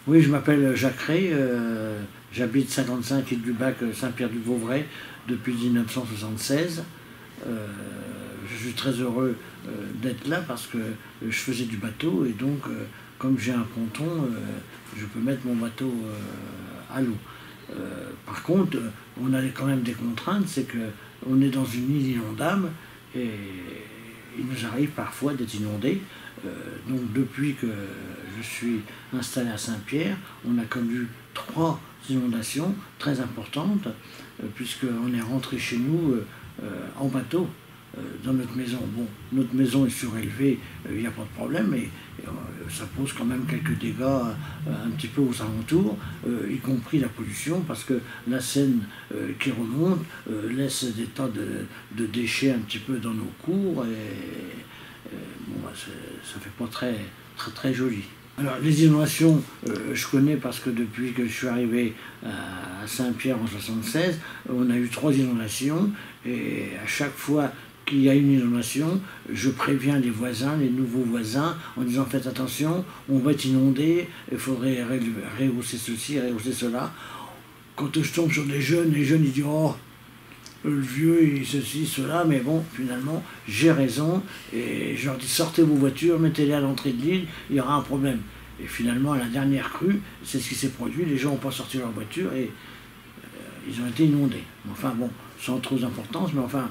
Oui, je m'appelle Jacques Rey, j'habite 55 île du Bac, Saint-Pierre-du-Vauvray depuis 1976. Je suis très heureux d'être là parce que je faisais du bateau et donc comme j'ai un ponton, je peux mettre mon bateau à l'eau. Par contre, on a quand même des contraintes, c'est qu'on est dans une île inondable et il nous arrive parfois d'être inondé. Donc depuis que je suis installé à Saint-Pierre, on a connu 3 inondations très importantes, puisqu'on est rentré chez nous en bateau dans notre maison. Bon, notre maison est surélevée, il n'y a pas de problème, mais ça pose quand même quelques dégâts un petit peu aux alentours, y compris la pollution, parce que la Seine qui remonte laisse des tas de déchets un petit peu dans nos cours, et bon, bah, ça fait pas très joli. Alors les inondations, je connais parce que depuis que je suis arrivé à Saint-Pierre en 1976, on a eu 3 inondations, et à chaque fois qu'il y a une inondation, je préviens les voisins, les nouveaux voisins, en disant faites attention, on va être inondé, il faudrait rehausser ceci, rehausser cela. Quand je tombe sur des jeunes, les jeunes ils disent oh, le vieux, et ceci, cela, mais bon, finalement, j'ai raison, et je leur dis sortez vos voitures, mettez-les à l'entrée de l'île, il y aura un problème. Et finalement, à la dernière crue, c'est ce qui s'est produit, les gens n'ont pas sorti leur voiture et ils ont été inondés. Enfin bon, sans trop d'importance, mais enfin,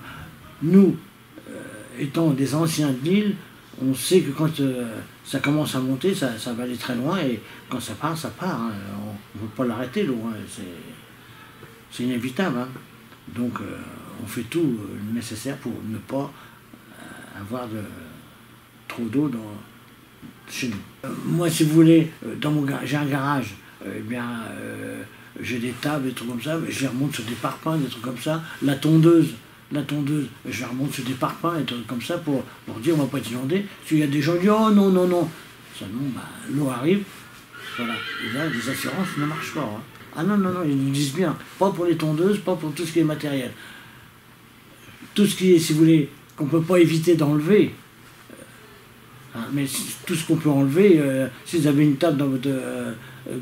nous, étant des anciens de l'île, on sait que quand ça commence à monter, ça va aller très loin, et quand ça part, ça part. Hein. On ne peut pas l'arrêter, l'eau, hein. C'est inévitable. Hein. Donc on fait tout le nécessaire pour ne pas avoir trop d'eau chez nous. Moi, si vous voulez, j'ai un garage, eh bien, j'ai des tables, des trucs comme ça, je les remonte sur des parpaings, des trucs comme ça. La tondeuse, je la remonte sur des parpaings, des trucs comme ça pour dire on ne va pas être inondé. Parce qu'il y a des gens qui disent oh non, non, non. Seulement, bah, l'eau arrive, voilà. Et là, les assurances ne marchent pas. Hein. Ah non, non, non, ils nous disent bien, pas pour les tondeuses, pas pour tout ce qui est matériel. Tout ce qui est, si vous voulez, qu'on ne peut pas éviter d'enlever, mais tout ce qu'on peut enlever, si vous avez une table dans votre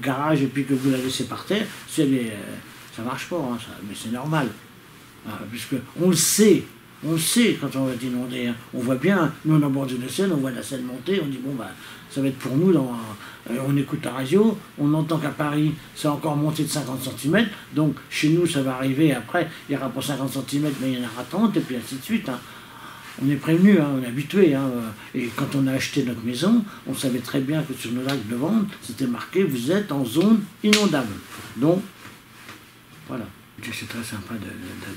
garage et puis que vous la laissez par terre, ça ne marche pas, hein, ça, mais c'est normal. Puisque on le sait quand on va être inondé. Hein. On voit bien, nous on a bordé de Seine, on voit la Seine monter, on dit bon bah ça va être pour nous, on écoute la radio, on entend qu'à Paris c'est encore monté de 50 cm, donc chez nous ça va arriver après, il n'y aura pas 50 cm mais il y en aura 30 et puis ainsi de suite. Hein. On est prévenu, hein, on est habitué. Hein, et quand on a acheté notre maison, on savait très bien que sur nos actes de vente, c'était marqué vous êtes en zone inondable. Donc voilà. C'est très sympa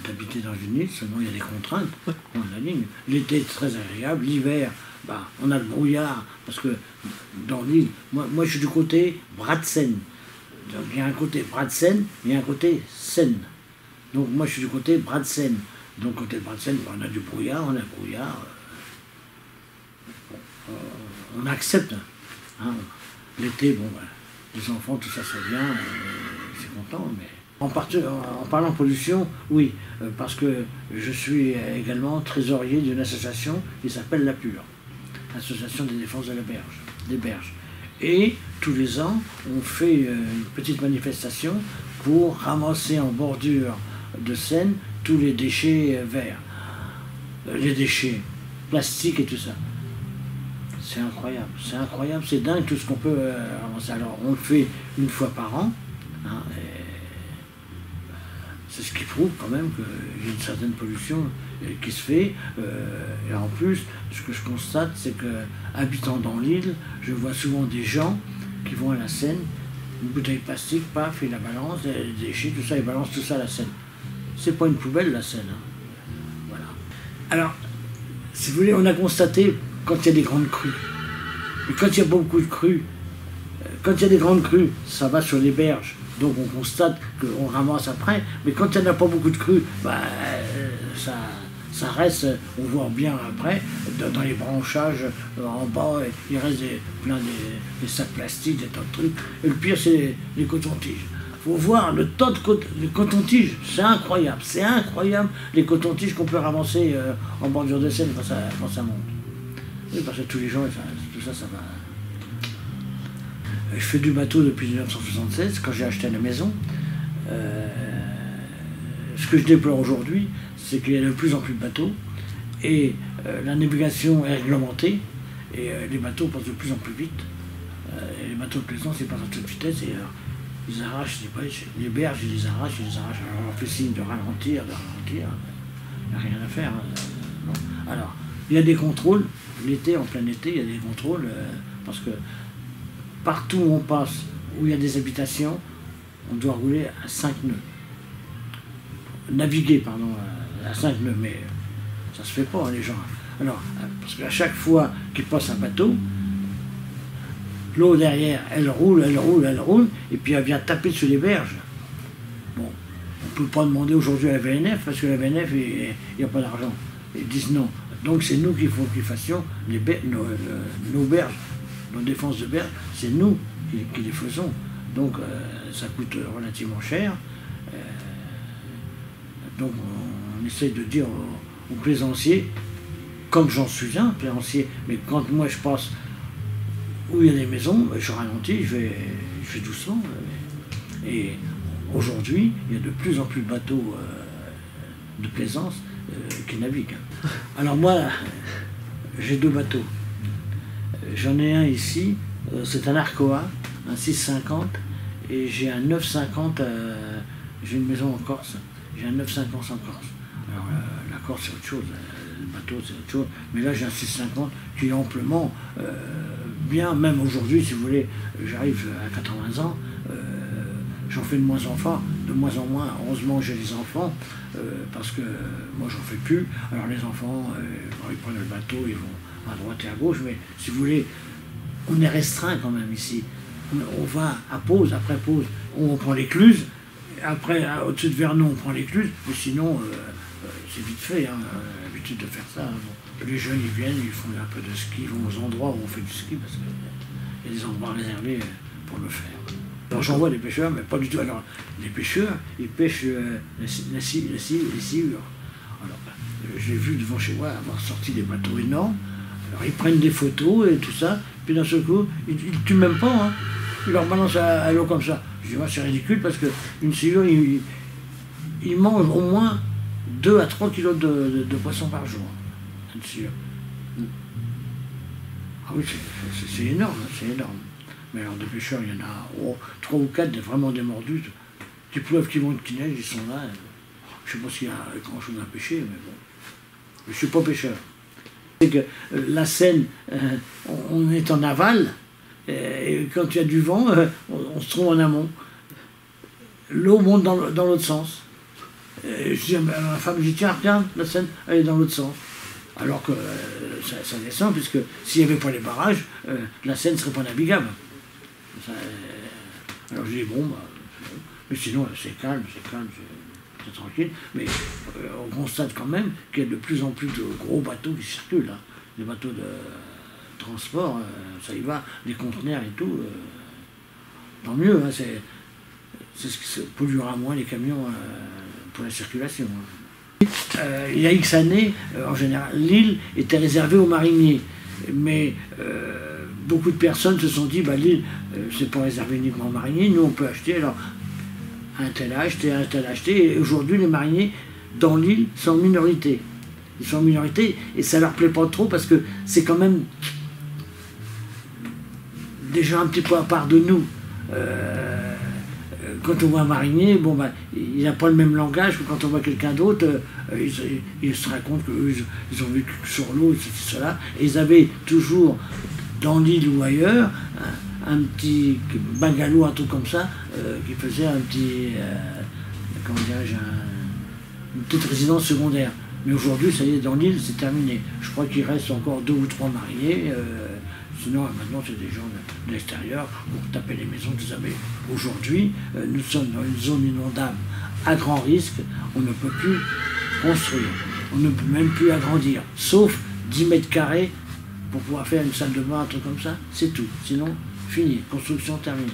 d'habiter dans une île, seulement il y a des contraintes, on la ligne. L'été est très agréable, l'hiver, bah, on a le brouillard, parce que dans l'île, moi je suis du côté bras de Seine. Donc il y a un côté bras de Seine, il y a un côté Seine. Donc moi je suis du côté bras de Seine. Donc côté bras de Seine, bah, on a du brouillard, on accepte. Hein. L'été, bon, bah, les enfants, tout ça, ça vient, c'est content, mais... En parlant pollution, oui, parce que je suis également trésorier d'une association qui s'appelle La Pure, Association des défenses des berges. Et tous les ans, on fait une petite manifestation pour ramasser en bordure de Seine tous les déchets verts, les déchets plastiques et tout ça. C'est incroyable, c'est dingue tout ce qu'on peut ramasser. Alors on le fait une fois par an, hein, c'est ce qui prouve quand même qu'il y a une certaine pollution qui se fait. Et en plus, ce que je constate, c'est que, habitant dans l'île, je vois souvent des gens qui vont à la Seine, une bouteille plastique, paf, ils la balancent, des déchets, tout ça, ils balancent tout ça à la Seine. C'est pas une poubelle, la Seine. Hein. Voilà. Alors, si vous voulez, on a constaté quand il y a des grandes crues. Mais quand il y a beaucoup de crues, quand il y a des grandes crues, ça va sur les berges. Donc on constate qu'on ramasse après, mais quand il n'y en a pas beaucoup de crues, bah, ça reste, on voit bien après, dans les branchages en bas, il reste plein des sacs plastiques, des tas de trucs. Et le pire, c'est les cotons-tiges. Il faut voir le tas de cotons-tiges, c'est incroyable, les cotons-tiges qu'on peut ramasser en bordure de Seine quand ça monte. Oui, parce que tous les gens, tout ça va... Je fais du bateau depuis 1976, quand j'ai acheté la maison. Ce que je déplore aujourd'hui, c'est qu'il y a de plus en plus de bateaux, et la navigation est réglementée, et les bateaux passent de plus en plus vite. Et les bateaux de plaisance, ils passent à toute vitesse, et ils arrachent les berges, ils les arrachent. Alors on leur fait signe de ralentir, il n'y a rien à faire. Non. Alors, il y a des contrôles, l'été, en plein été, il y a des contrôles, parce que partout où on passe, où il y a des habitations, on doit rouler à 5 nœuds. Naviguer, pardon, à 5 nœuds, mais ça se fait pas, les gens. Alors, parce qu'à chaque fois qu'il passe un bateau, l'eau derrière, elle roule, et puis elle vient taper sur les berges. Bon, on ne peut pas demander aujourd'hui à la VNF, parce que la VNF, il n'y a pas d'argent. Ils disent non. Donc c'est nous qu'il faut qu'ils fassions nos berges, nos défenses de berges, c'est nous qui les faisons. Donc ça coûte relativement cher. Donc on essaie de dire aux plaisanciers, comme j'en suis un plaisancier, mais quand moi je passe où il y a des maisons, je ralentis, je vais doucement. Et aujourd'hui, il y a de plus en plus de bateaux de plaisance qui naviguent. Alors moi, j'ai 2 bateaux. J'en ai un ici, c'est un Arcoa, un 650, et j'ai un 950, j'ai une maison en Corse, j'ai un 950 en Corse. Alors la Corse c'est autre chose, le bateau c'est autre chose, mais là j'ai un 650 qui est amplement bien, même aujourd'hui si vous voulez, j'arrive à 80 ans, j'en fais de moins en moins, heureusement j'ai des enfants, parce que moi j'en fais plus, alors les enfants, ils prennent le bateau, ils vont à droite et à gauche, mais si vous voulez, on est restreint quand même ici. On va à pause, après pause, on prend l'écluse, après au-dessus de Vernon on prend l'écluse, mais sinon c'est vite fait, hein, l'habitude de faire ça. Bon. Les jeunes ils viennent, ils font un peu de ski, ils vont aux endroits où on fait du ski, parce qu'il y a des endroits réservés pour le faire. Alors j'en vois des pêcheurs, mais pas du tout. Alors les pêcheurs, ils pêchent les sciures. Alors j'ai vu devant chez moi avoir sorti des bateaux énormes. Alors ils prennent des photos et tout ça, puis d'un seul coup, ils ne tuent même pas, hein. Ils leur balancent à l'eau comme ça. Je dis, c'est ridicule parce qu'une sciure, il mange au moins 2 à 3 kilos de poisson par jour. Une sciure. Ah oui, c'est énorme, c'est énorme. Mais alors des pêcheurs, il y en a 3 ou 4 vraiment des mordus. Qui pleuvent, qui montent, qui neigent, ils sont là. Je ne sais pas s'il y a grand chose à pêcher, mais bon. Je ne suis pas pêcheur. C'est que la Seine, on est en aval, et quand il y a du vent, on se trouve en amont. L'eau monte dans l'autre sens. Je dis à ma femme, je dis, tiens, regarde, la Seine, elle est dans l'autre sens. Alors que ça descend, puisque s'il n'y avait pas les barrages, la Seine ne serait pas navigable. Alors je dis, bon, mais sinon c'est calme, c'est tranquille. Mais on constate quand même qu'il y a de plus en plus de gros bateaux qui circulent. Hein. Des bateaux de transport, ça y va, des conteneurs et tout. Tant mieux, hein, c'est ce qui polluera moins les camions pour la circulation. Hein. Il y a X années, en général, l'île était réservée aux mariniers. Mais beaucoup de personnes se sont dit, bah, l'île, c'est pas réservé uniquement aux mariniers, nous on peut acheter, alors un tel a acheté, et aujourd'hui les mariniers dans l'île sont en minorité. Ils sont en minorité et ça leur plaît pas trop parce que c'est quand même déjà un petit peu à part de nous. Quand on voit un marinier, bon, bah, il n'a pas le même langage que quand on voit quelqu'un d'autre. Ils se racontent qu'eux, ils ont vécu sur l'eau, cela. Et ils avaient toujours, dans l'île ou ailleurs, un petit bungalow, un truc comme ça, qui faisait un petit, comment dirais-je, une petite résidence secondaire. Mais aujourd'hui, ça y est, dans l'île, c'est terminé. Je crois qu'il reste encore 2 ou 3 mariés. Sinon, maintenant, c'est des gens de l'extérieur pour taper les maisons, tout ça. Mais aujourd'hui, nous sommes dans une zone inondable à grand risque. On ne peut plus construire. On ne peut même plus agrandir. Sauf 10 mètres carrés pour pouvoir faire une salle de bain, un truc comme ça. C'est tout. Sinon, fini. Construction terminée.